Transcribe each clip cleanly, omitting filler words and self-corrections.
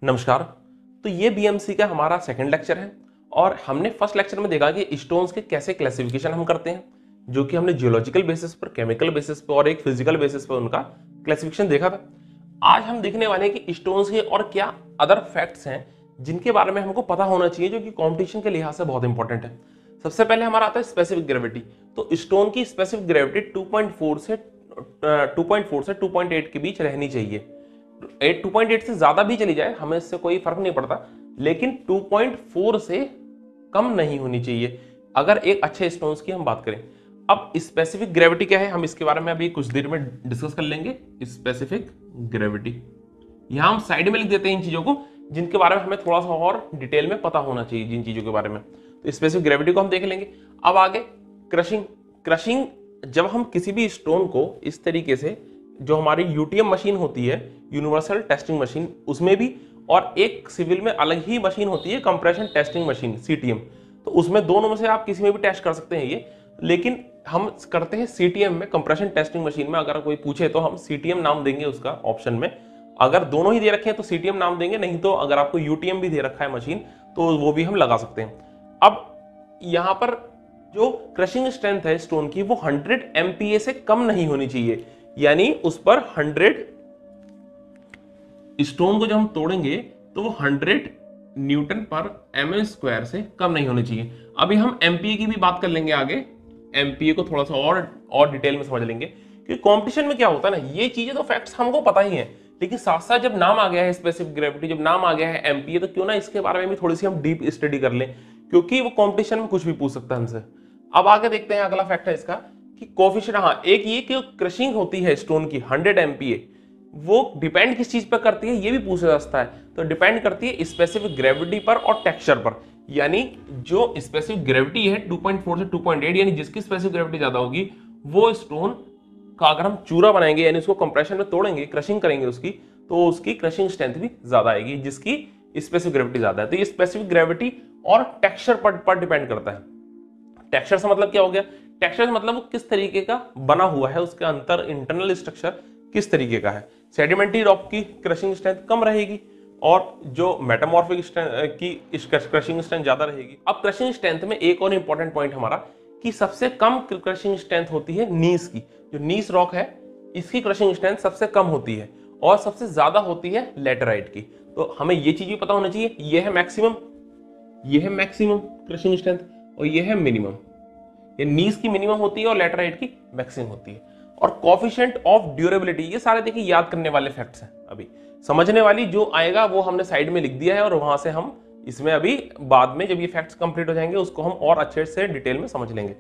नमस्कार। तो ये बीएमसी का हमारा सेकंड लेक्चर है और हमने फर्स्ट लेक्चर में देखा कि स्टोन्स के कैसे क्लासिफिकेशन हम करते हैं, जो कि हमने जियोलॉजिकल बेसिस पर, केमिकल बेसिस पर और एक फिजिकल बेसिस पर उनका क्लासिफिकेशन देखा था। आज हम देखने वाले हैं कि स्टोन्स के और क्या अदर फैक्ट्स हैं जिनके बारे में हमको पता होना चाहिए, जो कि कॉम्पिटिशन के लिहाज से बहुत इंपॉर्टेंट है। सबसे पहले हमारा आता है स्पेसिफिक ग्रेविटी। तो स्टोन की स्पेसिफिक ग्रेविटी 2.4 से 2.8 के बीच रहनी चाहिए। 2.8 से ज्यादा भी चली जाए हमें इससे कोई फर्क नहीं पड़ता, लेकिन 2.4 से कम नहीं होनी चाहिए अगर एक अच्छे स्टोन्स की हम बात करें। अब स्पेसिफिक ग्रेविटी क्या है, हम इसके बारे में अभी कुछ देर में डिस्कस कर लेंगे। स्पेसिफिक ग्रेविटी यहां हम साइड में लिख देते हैं इन चीजों को जिनके बारे में हमें थोड़ा सा और डिटेल में पता होना चाहिए, जिन चीजों के बारे में। तो स्पेसिफिक ग्रेविटी को हम देख लेंगे। अब आगे क्रशिंग। क्रशिंग जब हम किसी भी स्टोन को इस तरीके से, जो हमारी यूटीएम मशीन होती है, यूनिवर्सल टेस्टिंग मशीन, उसमें भी, और एक सिविल में अलग ही मशीन होती है कंप्रेशन टेस्टिंग मशीन, सीटीएम। तो उसमें दोनों में से आप किसी में भी टेस्ट कर सकते हैं ये, लेकिन हम करते हैं सीटीएम में, कंप्रेशन टेस्टिंग मशीन में। अगर कोई पूछे तो हम सीटीएम नाम देंगे उसका ऑप्शन में। अगर दोनों ही दे रखे हैं तो सीटीएम नाम देंगे, नहीं तो अगर आपको यूटीएम भी दे रखा है मशीन तो वो भी हम लगा सकते हैं। अब यहां पर जो क्रशिंग स्ट्रेंथ है स्टोन की, वो 100 MPa से कम नहीं होनी चाहिए। यानी उस पर 100 स्टोन को जब हम तोड़ेंगे तो वो 100 न्यूटन पर mm स्क्वायर से कम नहीं होनी चाहिए। अभी हम MPa की भी बात कर लेंगे आगे। MPa को थोड़ा सा और डिटेल में समझ लेंगे, क्योंकि कंपटीशन में क्या होता है ना, ये चीजें तो फैक्ट्स हमको पता ही है, लेकिन साथ साथ जब नाम आ गया है स्पेसिफिक ग्रेविटी, जब नाम आ गया है MPa, तो क्यों ना इसके बारे में भी थोड़ी सी हम डीप स्टडी कर लें, क्योंकि वो कंपटीशन में कुछ भी पूछ सकता है हमसे। अब आगे देखते हैं अगला फैक्ट है इसका कि कोफिशिएंट। हाँ, एक ये कि क्रशिंग होती है स्टोन की 100 MPa, वो डिपेंड किस चीज पर करती है ये भी पूछा जा सकता है। तो डिपेंड करती है स्पेसिफिक ग्रेविटी पर और टेक्सचर पर। यानी जो स्पेसिफिक ग्रेविटी है 2.4 से 2.8, यानी जिसकी स्पेसिफिक ग्रेविटी ज्यादा होगी, वो स्टोन का अगर हम चूरा बनाएंगे, यानी उसको कंप्रेशन में तोड़ेंगे, क्रशिंग करेंगे उसकी, तो उसकी क्रशिंग स्ट्रेंथ भी ज्यादा आएगी जिसकी स्पेसिफिक ग्रेविटी ज्यादा है। तो ये स्पेसिफिक ग्रेविटी और टेक्सचर पर डिपेंड करता है। टेक्सचर से मतलब क्या हो गया? टेक्सचर से मतलब वो किस तरीके का बना हुआ है, उसके अंदर इंटरनल स्ट्रक्चर किस तरीके का है। सेडिमेंट्री रॉक की क्रशिंग स्ट्रेंथ कम रहेगी और जो मेटामॉर्फिक की क्रशिंग स्ट्रेंथ ज्यादा रहेगी। अब क्रशिंग स्ट्रेंथ में एक और इंपॉर्टेंट पॉइंट हमारा कि सबसे कम क्रशिंग स्ट्रेंथ होती है नीस की। जो नीस रॉक है इसकी क्रशिंग स्ट्रेंथ सबसे कम होती है और सबसे ज्यादा होती है लैटेराइट की। तो हमें ये चीज भी पता होना चाहिए। ये है मैक्सिमम, ये है मैक्सिमम क्रशिंग स्ट्रेंथ और ये है मिनिमम। ये नीस की मिनिमम होती है और लैटेराइट की मैक्सिमम होती है। और कोफिशिएंट ऑफ ड्यूरेबिलिटी, ये सारे देखिए याद करने वाले फैक्ट्स हैं। अभी समझने वाली जो आएगा वो हमने साइड में लिख दिया है और वहां से हम इसमें अभी बाद में जब ये फैक्ट्स कंप्लीट हो जाएंगे उसको हम और अच्छे से डिटेल में समझ लेंगे।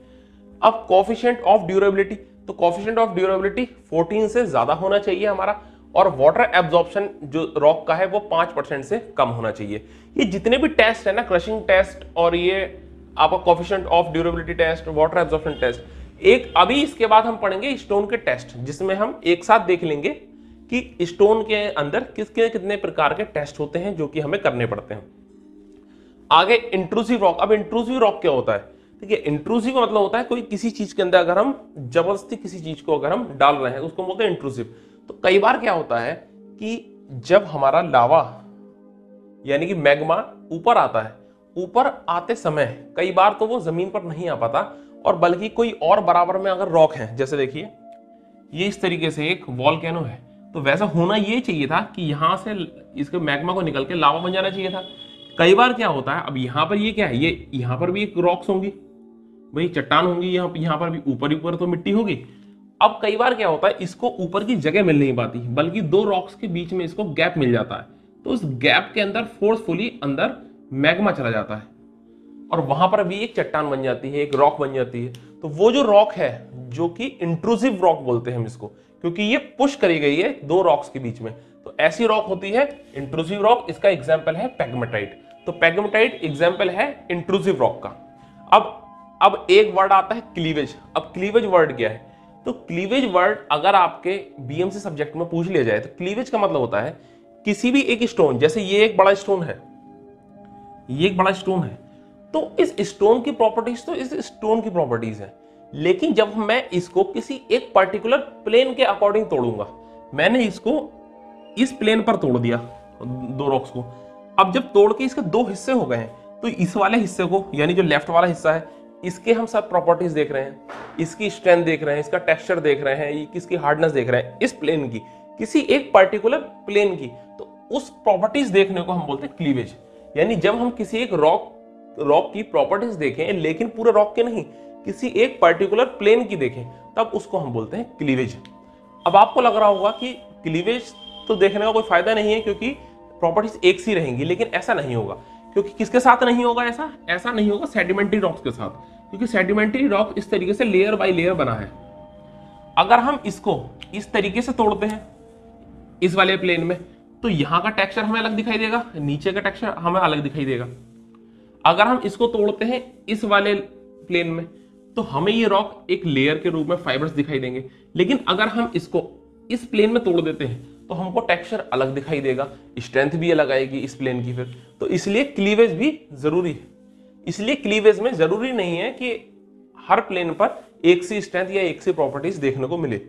अब कोफिशिएंट ऑफ ड्यूरेबिलिटी, तो कोफिशिएंट ऑफ ड्यूरेबिलिटी 14 से ज्यादा होना चाहिए हमारा, और वाटर एब्जॉर्प्शन जो रॉक का है वो 5% से कम होना चाहिए। ये जितने भी टेस्ट है ना, क्रशिंग टेस्ट और ये आपका coefficient of durability test, water absorption test, एक अभी इसके बाद हम पढ़ेंगे स्टोन के टेस्ट, जिसमें हम एक साथ देख लेंगे कि स्टोन के अंदर किसके कितने प्रकार के टेस्ट होते हैं जो कि हमें करने पड़ते हैं। आगे इंट्रूसिव रॉक। अब इंट्रूसिव रॉक क्या होता है? देखिए, इंट्रूसिव का मतलब होता है कोई किसी चीज के अंदर अगर हम जबरदस्ती किसी चीज को अगर हम डाल रहे हैं उसको बोलते हैं इंट्रूसिव। तो कई बार क्या होता है कि जब हमारा लावा यानी कि मैग्मा ऊपर आता है, ऊपर आते समय कई बार तो वो जमीन पर नहीं आ पाता, और बल्कि कोई और बराबर में अगर रॉक है, जैसे देखिए ये इस तरीके से एक वॉल्केनो है, तो वैसा होना ये चाहिए था कि यहां से इसके मैग्मा को निकल के लावा बन जाना चाहिए था। कई बार क्या होता है, अब यहां पर ये क्या है, ये यहां पर भी एक रॉक्स होंगी, भाई चट्टान होंगी, यहाँ पर भी ऊपर तो मिट्टी होगी। अब कई बार क्या होता है, इसको ऊपर की जगह मिल नहीं पाती, बल्कि दो रॉक्स के बीच में इसको गैप मिल जाता है। तो उस गैप के अंदर फोर्सफुली अंदर मैग्मा चला जाता है और वहां पर भी एक चट्टान बन जाती है, एक रॉक बन जाती है। तो वो जो रॉक है, जो कि इंट्रूसिव रॉक बोलते हैं हम इसको, क्योंकि ये पुश करी गई है दो रॉक्स के बीच में, तो ऐसी रॉक होती है इंट्रूसिव रॉक। इसका एग्जाम्पल है पेग्मेटाइट। तो पेग्मेटाइट एग्जाम्पल है इंट्रूसिव रॉक का। अब एक वर्ड आता है क्लीवेज। अब क्लीवेज वर्ड क्या है? तो क्लीवेज वर्ड अगर आपके बीएमसी सब्जेक्ट में पूछ लिया जाए तो क्लीवेज का मतलब होता है किसी भी एक स्टोन, जैसे ये एक बड़ा स्टोन है, ये एक बड़ा स्टोन है, तो इस स्टोन की प्रॉपर्टीज तो इस स्टोन की प्रॉपर्टीज है, लेकिन जब मैं इसको किसी एक पर्टिकुलर प्लेन के अकॉर्डिंग तोड़ूंगा, मैंने इसको इस प्लेन पर तोड़ दिया दो रॉक्स को। अब जब तोड़ के इसके दो हिस्से हो गए हैं तो इस वाले हिस्से को, यानी जो लेफ्ट वाला हिस्सा है, इसके हम सब प्रॉपर्टीज देख रहे हैं, इसकी स्ट्रेंथ देख रहे हैं, इसका टेक्सचर देख रहे हैं, इसकी हार्डनेस देख रहे हैं, इस प्लेन की, किसी एक पर्टिकुलर प्लेन की, तो उस प्रॉपर्टीज देखने को हम बोलते हैं क्लीवेज। यानी जब हम किसी एक रॉक की प्रॉपर्टीज देखें, लेकिन पूरे रॉक के नहीं, किसी एक पर्टिकुलर प्लेन की देखें, तब उसको हम बोलते हैं क्लीवेज। अब आपको लग रहा होगा कि क्लीवेज तो देखने का कोई फायदा नहीं है क्योंकि प्रॉपर्टीज एक सी रहेंगी, लेकिन ऐसा नहीं होगा। क्योंकि किसके साथ नहीं होगा ऐसा नहीं होगा सेडिमेंट्री रॉक्स के साथ, क्योंकि सेडिमेंट्री रॉक इस तरीके से लेयर बाय लेयर बना है। अगर हम इसको इस तरीके से तोड़ते हैं इस वाले प्लेन में, तो यहां का टेक्सचर हमें अलग दिखाई देगा, नीचे का टेक्सचर हमें अलग दिखाई देगा। अगर हम इसको तोड़ते हैं इस वाले प्लेन में, तो हमें ये रॉक एक लेयर के रूप में फाइबर्स दिखाई देंगे। लेकिन अगर हम इसको इस प्लेन में तोड़ देते हैं तो हमको टेक्सचर अलग दिखाई देगा, स्ट्रेंथ भी अलग आएगी इस प्लेन की। फिर तो इसलिए क्लीवेज भी जरूरी है। इसलिए क्लीवेज में जरूरी नहीं है कि हर प्लेन पर एक सी स्ट्रेंथ या एक सी प्रॉपर्टीज देखने को मिले।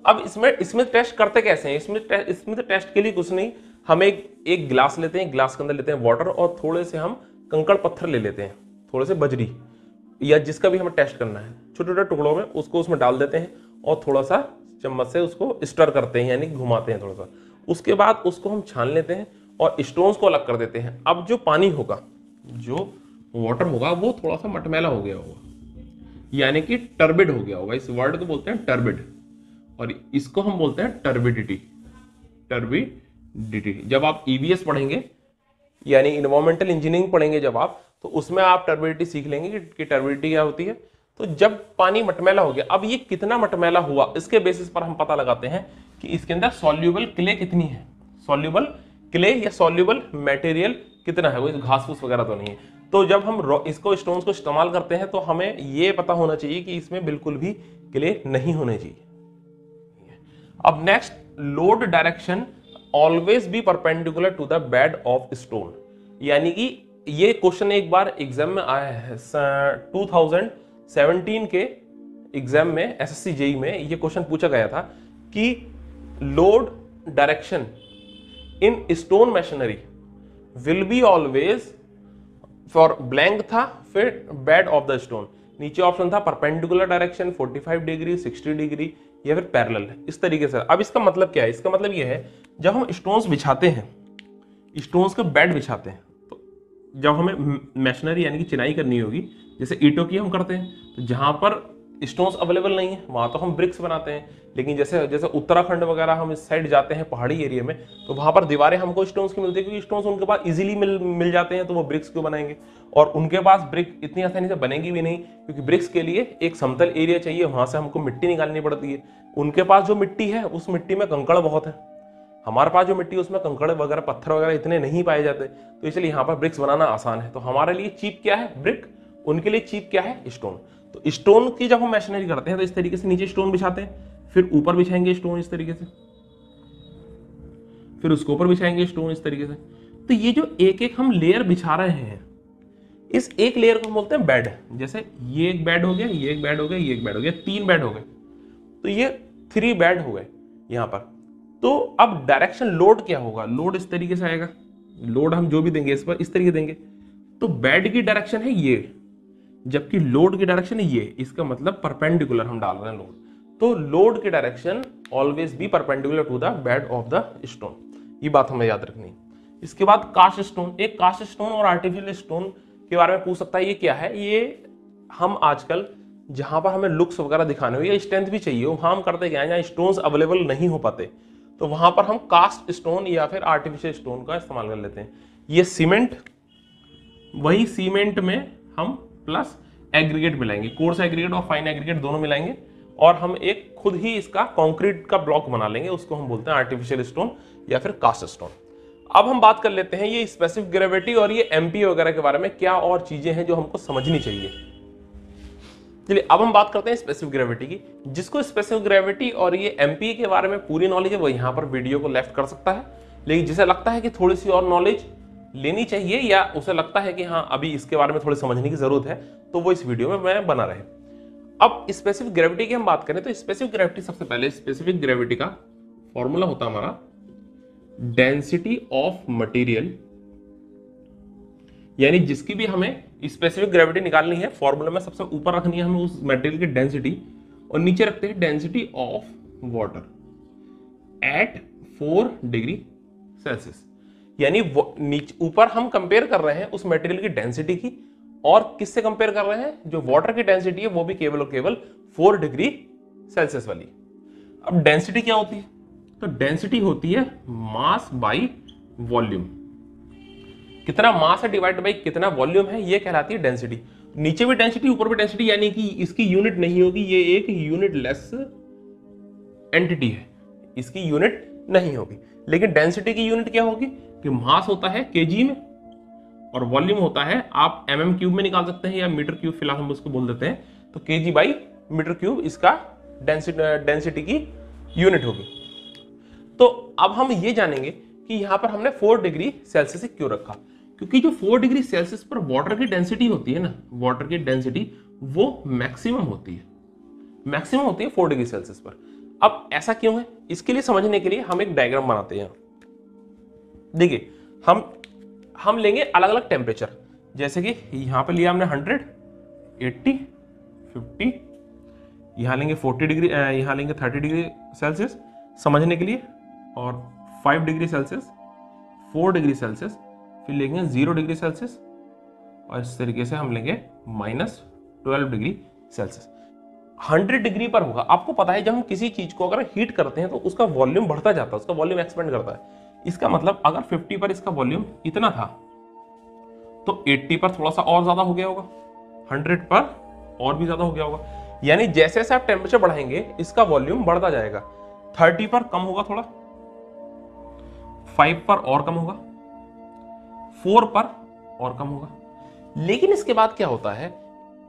अब इसमें टेस्ट करते कैसे हैं? इसमें तो टेस्ट के लिए कुछ नहीं, हम एक गिलास लेते हैं, गिलास के अंदर लेते हैं वाटर और थोड़े से हम कंकड़ पत्थर ले लेते हैं, थोड़े से बजरी या जिसका भी हमें टेस्ट करना है, छोटे छोटे टुकड़ों में उसको उसमें डाल देते हैं और थोड़ा सा चम्मच से उसको स्टर करते हैं, यानी घुमाते हैं थोड़ा सा। उसके बाद उसको हम छान लेते हैं और स्टोन्स को अलग कर देते हैं। अब जो पानी होगा, जो वाटर होगा, वो थोड़ा सा मटमैला हो गया होगा, यानी कि टर्बिड हो गया होगा। इस वर्ड को बोलते हैं टर्बिड, और इसको हम बोलते हैं टर्बिडिटी। टर्बिडिटी जब आप ईवीएस पढ़ेंगे, यानी इन्वायरमेंटल इंजीनियरिंग पढ़ेंगे जब आप, तो उसमें आप टर्बिडिटी सीख लेंगे कि टर्बिडिटी क्या होती है। तो जब पानी मटमैला हो गया, अब ये कितना मटमैला हुआ, इसके बेसिस पर हम पता लगाते हैं कि इसके अंदर सॉल्यूबल क्ले कितनी है, सॉल्यूबल क्ले या सॉल्यूबल मटेरियल कितना है, वो घास फूस वगैरह तो नहीं है। तो जब हम इसको स्टोन्स को इस्तेमाल करते हैं तो हमें ये पता होना चाहिए कि इसमें बिल्कुल भी क्ले नहीं होने चाहिए। अब next, load direction always be perpendicular to the bed of stone. यानी कि ये क्वेश्चन एक बार एग्जाम में आया है, 2017 के एग्जाम में, एसएससी जेई में ये क्वेश्चन पूछा गया था कि load direction in stone machinery will be always for blank था, फिर बेड ऑफ द स्टोन, नीचे ऑप्शन था परपेंडिकुलर डायरेक्शन 45 डिग्री, 60 डिग्री या फिर पैरेलल, इस तरीके से। अब इसका मतलब क्या है? इसका मतलब ये है, जब हम स्टोन्स बिछाते हैं, स्टोन्स का बेड बिछाते हैं, तो जब हमें मशीनरी यानी कि चिनाई करनी होगी, जैसे ईंटों की हम करते हैं, तो जहां पर स्टोन्स अवेलेबल नहीं है वहां तो हम ब्रिक्स बनाते हैं। लेकिन जैसे जैसे उत्तराखंड वगैरह हम इस साइड जाते हैं पहाड़ी एरिया में, तो वहां पर दीवारें हमको स्टोन्स की मिलती है, क्योंकि स्टोन्स उनके पास इजीली मिल जाते हैं, तो वो ब्रिक्स क्यों बनाएंगे। और उनके पास ब्रिक इतनी आसानी से बनेगी भी नहीं, क्योंकि ब्रिक्स के लिए एक समतल एरिया चाहिए, वहां से हमको मिट्टी निकालनी पड़ती है। उनके पास जो मिट्टी है उस मिट्टी में कंकड़ बहुत है, हमारे पास जो मिट्टी है उसमें कंकड़ वगैरह पत्थर वगैरह इतने नहीं पाए जाते, तो इसलिए यहाँ पर ब्रिक्स बनाना आसान है। तो हमारे लिए चीप क्या है? ब्रिक। उनके लिए चीप क्या है? स्टोन। तो स्टोन की जब हम मशीनरी करते हैं तो इस तरीके से नीचे स्टोन बिछाते हैं, फिर ऊपर बिछाएंगे स्टोन इस तरीके से, फिर उसके ऊपर बिछाएंगे स्टोन इस तरीके से। तो ये जो एक एक हम लेयर बिछा रहे हैं, इस एक लेयर को हम बोलते हैं बेड। जैसे ये एक बेड हो गया, ये एक बेड हो गया, ये एक बेड हो गया, 3 बेड हो गए, तो ये 3 बेड हो गए यहां पर। तो अब डायरेक्शन लोड क्या होगा? लोड इस तरीके से आएगा, लोड हम जो भी देंगे इस पर इस तरीके देंगे, तो बेड की डायरेक्शन है ये, जबकि लोड की डायरेक्शन है ये। इसका मतलब परपेंडिकुलर हम डाल रहे हैं लोड, तो लोड की direction always be perpendicular to the bed of the stone. ये बात हमें याद रखनी है। इसके बाद कास्ट स्टोन। एक कास्ट स्टोन और आर्टिफिशियल स्टोन के बारे में पूछ सकता है, ये क्या है? ये हम आजकल जहां पर हमें लुक्स वगैरह दिखाने हो या स्ट्रेंथ भी चाहिए, वहां हम करते क्या है, जहां स्टोन्स अवेलेबल नहीं हो पाते, तो वहां पर हम कास्ट स्टोन या फिर आर्टिफिशियल स्टोन का इस्तेमाल कर लेते हैं। ये सीमेंट, वही सीमेंट में हम प्लस एग्रीगेट मिलाएंगे, कोर्स एग्रीगेट और फाइन एग्रीगेट दोनों मिलाएंगे, और हम एक खुद ही इसका कंक्रीट का ब्लॉक बना लेंगे, उसको हम बोलते हैं आर्टिफिशियल स्टोन या फिर कास्ट स्टोन। अब हम बात कर लेते हैं ये स्पेसिफिक ग्रेविटी और ये एमपी वगैरह के बारे में, क्या और चीजें हैं जो हमको समझनी चाहिए। चलिए अब हम बात करते हैं स्पेसिफिक ग्रेविटी की। जिसको स्पेसिफिक ग्रेविटी और ये एमपी के बारे में पूरी नॉलेज है वो यहाँ पर वीडियो को लेफ्ट कर सकता है, लेकिन जिसे लगता है कि थोड़ी सी और नॉलेज लेनी चाहिए या उसे लगता है कि हाँ अभी इसके बारे में थोड़ी समझने की जरूरत है, तो वो इस वीडियो में मैं बना रहे। अब स्पेसिफिक ग्रेविटी की हम बात करें तो स्पेसिफिक ग्रेविटी, सबसे पहले स्पेसिफिक ग्रेविटी का फॉर्मूला होता है हमारा डेंसिटी ऑफ मटेरियल, यानी जिसकी भी हमें स्पेसिफिक ग्रेविटी निकालनी है, फॉर्मूला में सबसे ऊपर रखनी है हमें उस मटेरियल की डेंसिटी, और नीचे रखते हैं density of water at 4 degree Celsius. यानी नीचे ऊपर हम कंपेयर कर रहे हैं उस मटेरियल की डेंसिटी की, और किससे कंपेयर कर रहे हैं, जो वाटर की डेंसिटी है वो भी केवल और केवल 4 डिग्री सेल्सियस वाली। अब डेंसिटी क्या होती है, तो डेंसिटी होती है मास बाई वॉल्यूम। कितना मास है डिवाइड बाई कितना वॉल्यूम है, ये कहलाती है डेंसिटी। नीचे भी डेंसिटी ऊपर भी डेंसिटी, यानी कि इसकी यूनिट नहीं होगी, ये एक यूनिट लेस एंटिटी है, इसकी यूनिट नहीं होगी। लेकिन डेंसिटी की यूनिट क्या होगी, कि मास होता है केजी में और वॉल्यूम होता है, आप mm क्यूब में निकाल सकते हैं या मीटर क्यूब, फिलहाल हम उसको बोल देते हैं, तो केजी बाई मीटर क्यूब इसका डेंसिटी की यूनिट होगी। तो अब हम ये जानेंगे कि यहां पर हमने 4 डिग्री सेल्सियस क्यों रखा, क्योंकि जो 4 डिग्री सेल्सियस पर वाटर की डेंसिटी होती है ना, वाटर की डेंसिटी वो मैक्सिमम होती है, 4 डिग्री सेल्सियस पर। अब ऐसा क्यों है, इसके लिए समझने के लिए हम एक डायग्राम बनाते हैं। देखिए हम लेंगे अलग अलग टेम्परेचर, जैसे कि यहां पे लिया हमने 100, 80, 50, यहां लेंगे 40 डिग्री, यहां लेंगे 30 डिग्री सेल्सियस समझने के लिए, और 5 डिग्री सेल्सियस, 4 डिग्री सेल्सियस, फिर लेंगे 0 डिग्री सेल्सियस, और इस तरीके से हम लेंगे -12 डिग्री सेल्सियस। 100 डिग्री पर होगा, आपको पता है जब हम किसी चीज को अगर हीट करते हैं तो उसका वॉल्यूम बढ़ता जाता है, उसका वॉल्यूम एक्सपेंड करता है। इसका मतलब अगर 50 पर इसका वॉल्यूम इतना था तो 80 पर थोड़ा सा और ज्यादा हो गया होगा, 100 पर और भी ज्यादा हो गया होगा। यानी जैसे जैसे आप टेम्परेचर बढ़ाएंगे इसका वॉल्यूम बढ़ता जाएगा। 30 पर कम होगा थोड़ा, 5 पर और कम होगा, 4 पर और कम होगा। लेकिन इसके बाद क्या होता है,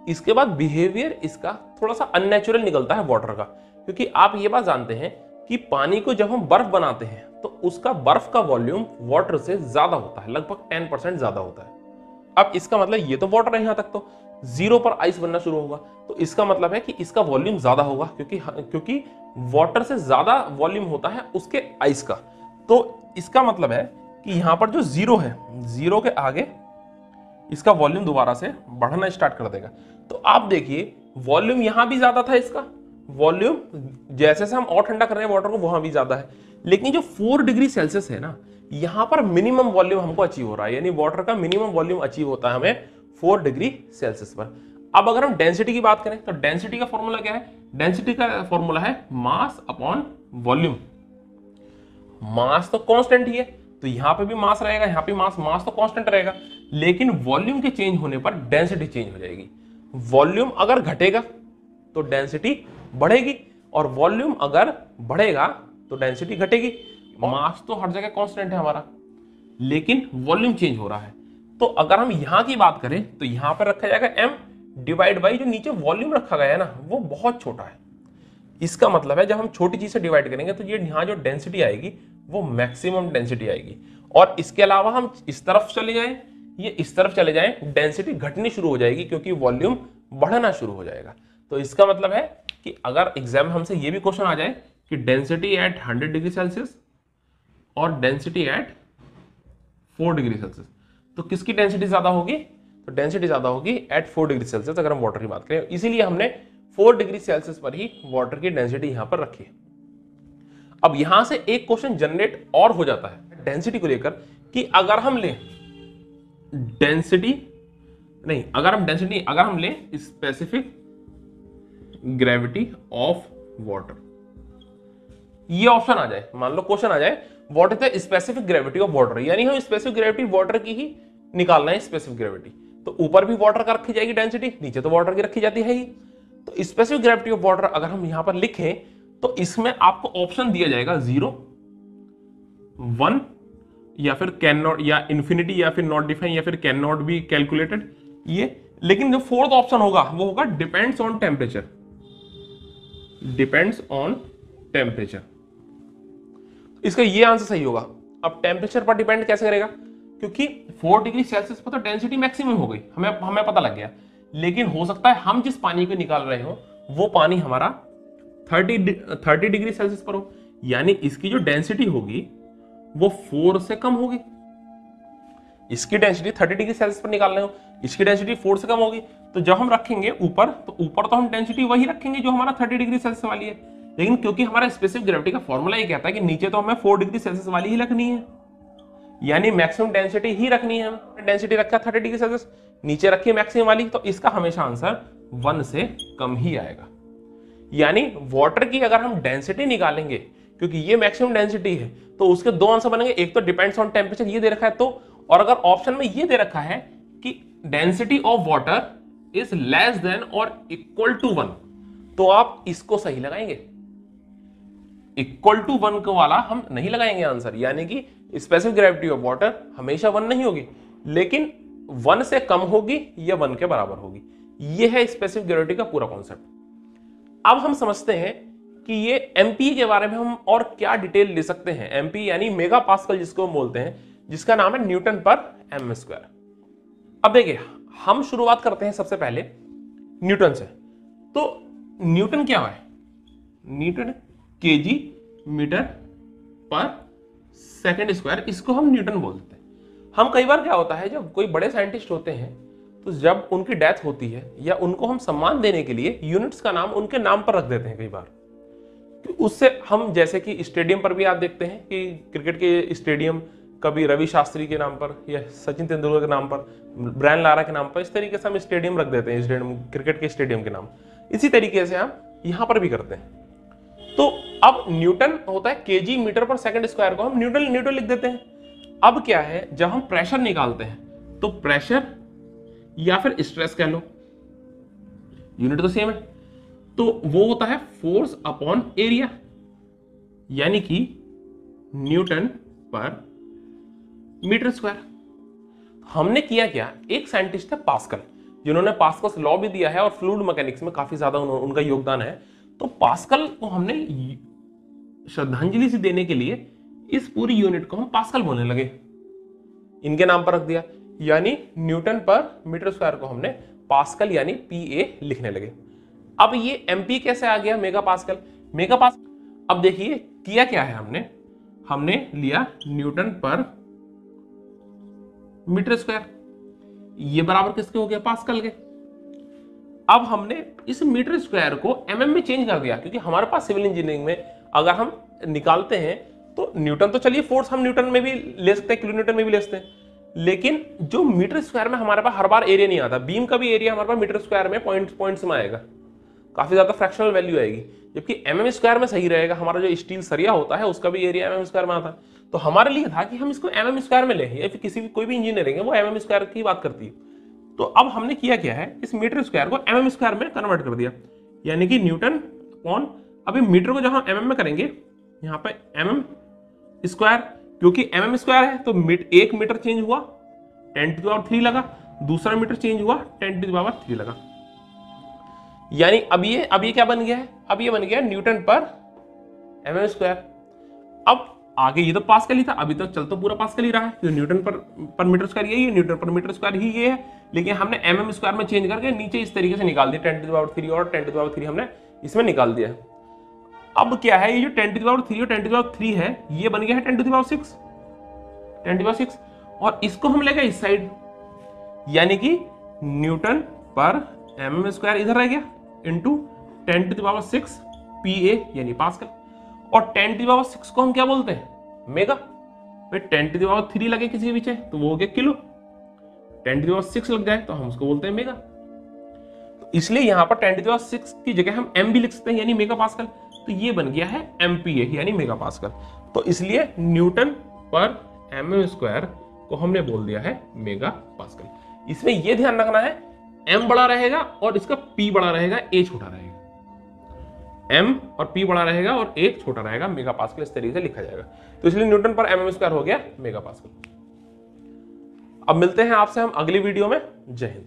इसके बाद बिहेवियर इसका थोड़ा सा अननेचुरल निकलता है वाटर का, क्योंकि आप ये बात जानते हैं कि पानी को जब हम बर्फ बनाते हैं तो उसका बर्फ का वॉल्यूम वाटर से ज्यादा होता है, लगभग 10% ज्यादा होता है। अब इसका मतलब ये तो वाटर है, यहां तक तो 0 पर आइस बनना शुरू होगा, तो इसका मतलब है कि इसका वॉल्यूम ज्यादा होगा, क्योंकि वाटर से ज्यादा वॉल्यूम होता है उसके आइस का। तो इसका मतलब है कि यहां पर जो 0 है, 0 के आगे इसका वॉल्यूम दोबारा से बढ़ना स्टार्ट कर देगा। तो आप देखिए वॉल्यूम यहां भी ज्यादा था, इसका वॉल्यूम जैसे से हम और ठंडा कर रहे हैं वाटर को वहां भी ज्यादा है, लेकिन जो 4 डिग्री सेल्सियस है ना, यहां पर मिनिमम वॉल्यूम हमको अचीव हो रहा है, यानी वाटर का मिनिमम वॉल्यूम अचीव होता है हमें 4 डिग्री सेल्सियस पर। अब अगर हम डेंसिटी की बात करें तो डेंसिटी का फॉर्मूला क्या है, डेंसिटी का फॉर्मूला है मास अपॉन वॉल्यूम। मास तो कांस्टेंट ही है, तो यहां पे भी मास रहेगा, यहां पे मास तो कांस्टेंट रहेगा, लेकिन वॉल्यूम के चेंज होने पर डेंसिटी चेंज हो जाएगी। वॉल्यूम अगर घटेगा तो डेंसिटी बढ़ेगी, और वॉल्यूम अगर बढ़ेगा तो डेंसिटी घटेगी। मास तो हर जगह कांस्टेंट है हमारा, लेकिन वॉल्यूम चेंज हो रहा है। तो अगर हम यहां की बात करें तो यहां पर रखा जाएगा m डिवाइड बाई जो नीचे वॉल्यूम रखा गया है ना, वो बहुत छोटा है। इसका मतलब है जब हम छोटी चीज से डिवाइड करेंगे तो ये यहां जो डेंसिटी आएगी वो मैक्सिमम डेंसिटी आएगी। और इसके अलावा हम इस तरफ चले जाएं, ये इस तरफ चले जाएं, डेंसिटी घटनी शुरू हो जाएगी, क्योंकि वॉल्यूम बढ़ना शुरू हो जाएगा। तो इसका मतलब है कि अगर एग्जाम हमसे ये भी क्वेश्चन आ जाए कि डेंसिटी एट 100 डिग्री सेल्सियस और डेंसिटी एट 4 डिग्री सेल्सियस, तो किसकी डेंसिटी ज्यादा होगी, तो डेंसिटी ज्यादा होगी एट 4 डिग्री सेल्सियस अगर हम वाटर की बात करें। इसीलिए हमने 4 डिग्री सेल्सियस पर ही वाटर की डेंसिटी यहां पर रखी है। अब यहां से एक क्वेश्चन जनरेट और हो जाता है डेंसिटी को लेकर कि अगर हम लें अगर हम लें स्पेसिफिक ग्रेविटी ऑफ वाटर, ये ऑप्शन आ जाए, मान लो क्वेश्चन आ जाए what is the specific gravity of water, यानी हम स्पेसिफिक ग्रेविटी वाटर की ही निकालना है स्पेसिफिक ग्रेविटी। तो ऊपर भी वाटर का रखी जाएगी डेंसिटी, नीचे तो वाटर की रखी जाती है ही। तो स्पेसिफिक ग्रेविटी ऑफ वाटर अगर हम यहां पर लिखें तो इसमें आपको ऑप्शन दिया जाएगा 0, 1 या फिर कैन नॉट या इंफिनिटी या फिर नॉट डिफाइन या फिर कैन नॉट बी कैलकुलेटेड ये। लेकिन जो फोर्थ ऑप्शन होगा वो होगा depends on temperature, depends on temperature. इसका ये आंसर सही होगा। अब टेम्परेचर पर डिपेंड कैसे करेगा, क्योंकि 4 डिग्री सेल्सियस पर तो डेंसिटी मैक्सिमम हो गई, हमें पता लग गया। लेकिन हो सकता है हम जिस पानी को निकाल रहे हो वो पानी हमारा 30 डिग्री सेल्सियस पर हो, यानी इसकी जो डेंसिटी होगी वो 4 से कम होगी। इसकी डेंसिटी 30 डिग्री सेल्सियस पर निकालने हो, इसकी डेंसिटी 4 से कम होगी, तो जब हम रखेंगे ऊपर, तो ऊपर तो हम डेंसिटी वही रखेंगे जो हमारा 30 डिग्री सेल्सियस वाली है, लेकिन क्योंकि हमारा स्पेसिफिक ग्रेविटी का फॉर्मूला ये कहता है कि नीचे तो हमें 4 डिग्री सेल्सियस वाली ही रखनी है, यानी मैक्सिमम डेंसिटी ही रखनी है। हम डेंसिटी रखा 30 डिग्री सेल्सियस, नीचे रखी मैक्सिमम वाली, तो इसका हमेशा आंसर 1 से कम ही आएगा। यानी वाटर की अगर हम डेंसिटी निकालेंगे, क्योंकि ये मैक्सिमम डेंसिटी है, तो उसके दो आंसर बनेंगे, एक तो डिपेंड्स ऑन टेम्परेचर ये दे रखा है तो, और अगर ऑप्शन में ये दे रखा है कि density of water is less than और इक्वल टू 1, तो आप इसको सही लगाएंगे। इक्वल टू 1 को वाला हम नहीं लगाएंगे आंसर, यानी कि स्पेसिफिक ग्रेविटी ऑफ वाटर हमेशा 1 नहीं होगी, लेकिन 1 से कम होगी या 1 के बराबर होगी। यह है स्पेसिफिक ग्रेविटी का पूरा कॉन्सेप्ट। अब हम समझते हैं कि ये एमपी के बारे में हम और क्या डिटेल ले सकते हैं। एमपी यानी मेगा पास्कल जिसको हम बोलते हैं, जिसका नाम है न्यूटन पर एम स्क्वायर। अब देखिए, हम शुरुआत करते हैं सबसे पहले न्यूटन से। तो न्यूटन क्या है? न्यूटन केजी मीटर पर सेकंड स्क्वायर, इसको हम न्यूटन बोलते हैं। हम कई बार क्या होता है, जब कोई बड़े साइंटिस्ट होते हैं तो जब उनकी डेथ होती है या उनको हम सम्मान देने के लिए यूनिट्स का नाम उनके नाम पर रख देते हैं कई बार। उससे हम, जैसे कि स्टेडियम पर भी आप देखते हैं कि क्रिकेट के स्टेडियम कभी रवि शास्त्री के नाम पर या सचिन तेंदुलकर के नाम पर, ब्रायन लारा के नाम पर, इस तरीके से हम स्टेडियम रख देते हैं, स्टेडियम क्रिकेट के स्टेडियम के नाम। इसी तरीके से हम यहां पर भी करते हैं। तो अब न्यूटन होता है केजी मीटर पर सेकंड स्क्वायर, को हम न्यूटन लिख देते हैं। अब क्या है, जब हम प्रेशर निकालते हैं तो प्रेशर या फिर स्ट्रेस कह लो, यूनिट तो सेम है, तो वो होता है फोर्स अपॉन एरिया, यानी कि न्यूटन पर मीटर स्क्वायर। हमने किया क्या, एक साइंटिस्ट है पास्कल, जिन्होंने पास्कल्स लॉ भी दिया है और फ्लूइड मैकेनिक्स में काफी ज्यादा उनका योगदान है। तो पास्कल को हमने श्रद्धांजलि से देने के लिए इस पूरी यूनिट को हम पास्कल बोलने लगे, इनके नाम पर रख दिया, यानी न्यूटन पर मीटर स्क्वायर को हमने पास्कल यानी पीए लिखने लगे। अब ये एमपी कैसे आ गया, मेगा पास्कल। मेगा पास्कल, अब देखिए किया क्या है, हमने लिया न्यूटन पर मीटर स्क्वायर, ये बराबर किसके हो गया, पास्कल के। अब हमने इस मीटर स्क्वायर को एमएम में चेंज कर दिया, क्योंकि हमारे पास सिविल इंजीनियरिंग में अगर हम निकालते हैं तो न्यूटन तो चलिए फोर्स हम न्यूटन में भी ले सकते हैं, किलो न्यूटन में भी ले सकते हैं, लेकिन जो मीटर स्क्वायर में हमारे पास हर बार एरिया नहीं आता। बीम का भी एरिया हमारे पास मीटर स्क्वायर में पॉइंट्स में आएगा, काफी ज्यादा फ्रैक्शनल वैल्यू आएगी, जबकि एमएम स्क्वायर में सही रहेगा। हमारा जो स्टील सरिया होता है उसका भी एरिया एमएम स्क्वायर में आता है। तो हमारे लिए था कि हम इसको एमएम स्क्वायर में लें, या फिर किसी भी कोई भी इंजीनियरिंग है वो एमएम स्क्वायर की बात करती है। तो अब हमने किया क्या है, इस मीटर स्क्वायर को एमएम स्क्वायर में कन्वर्ट कर दिया, यानी कि न्यूटन अपॉन, अभी मीटर को जहां एमएम में करेंगे, यहां पे एमएम स्क्वायर, क्योंकि एमएम स्क्वायर है तो एक मीटर चेंज हुआ 10⁻³ लगा, दूसरा मीटर चेंज हुआ 10⁻³ लगा, यानी अब ये क्या बन गया है, अब ये बन गया न्यूटन पर एमएम स्क्वायर। अब आगे ये तो पास्कल ही था, अभी तक चल तो पूरा पास्कल ही रहा है, तो न्यूटन पर मीटर स्क्वायर यही है, न्यूटन पर मीटर स्क्वायर ही ये है, लेकिन हमने एमएम स्क्वायर में चेंज करके नीचे इस तरीके से निकाल दिया 10⁻³ और 10⁻³ हमने इसमें निकाल दिया है। अब क्या है, ये जो 10⁻³ और 10⁻³ है ये बन गया है 10⁻⁶, और इसको हम ले गए इस साइड, यानी कि न्यूटन पर एमएम स्क्वायर इधर रह गया इंटू 10⁻⁶ PA यानी पास्कल, और 10⁻⁶ को हम क्या बोलते हैं, मेगा। भाई 10⁻³ लगे किसी के पीछे तो वो हो गया किलो, 10⁻⁶ लग जाए तो हम उसको बोलते हैं मेगा। तो इसलिए यहां पर 10⁻⁶ की जगह हम एम भी लिख सकते हैं, यानी मेगा पास्कल। तो ये बन गया है एमपीए यानी मेगा पास्कल। तो इसलिए न्यूटन पर एमएम स्क्वायर को हमने बोल दिया है मेगा पास्कल। इसमें यह ध्यान रखना है, एम बड़ा रहेगा और इसका पी बड़ा रहेगा, ए छोटा रहेगा। एम और पी बड़ा रहेगा और ए छोटा रहेगा, मेगा पास्कल इस तरीके से लिखा जाएगा। तो इसलिए न्यूटन पर एमएम स्क्वायर हो गया मेगा पास्कल। अब मिलते हैं आपसे हम अगली वीडियो में। जय हिंद।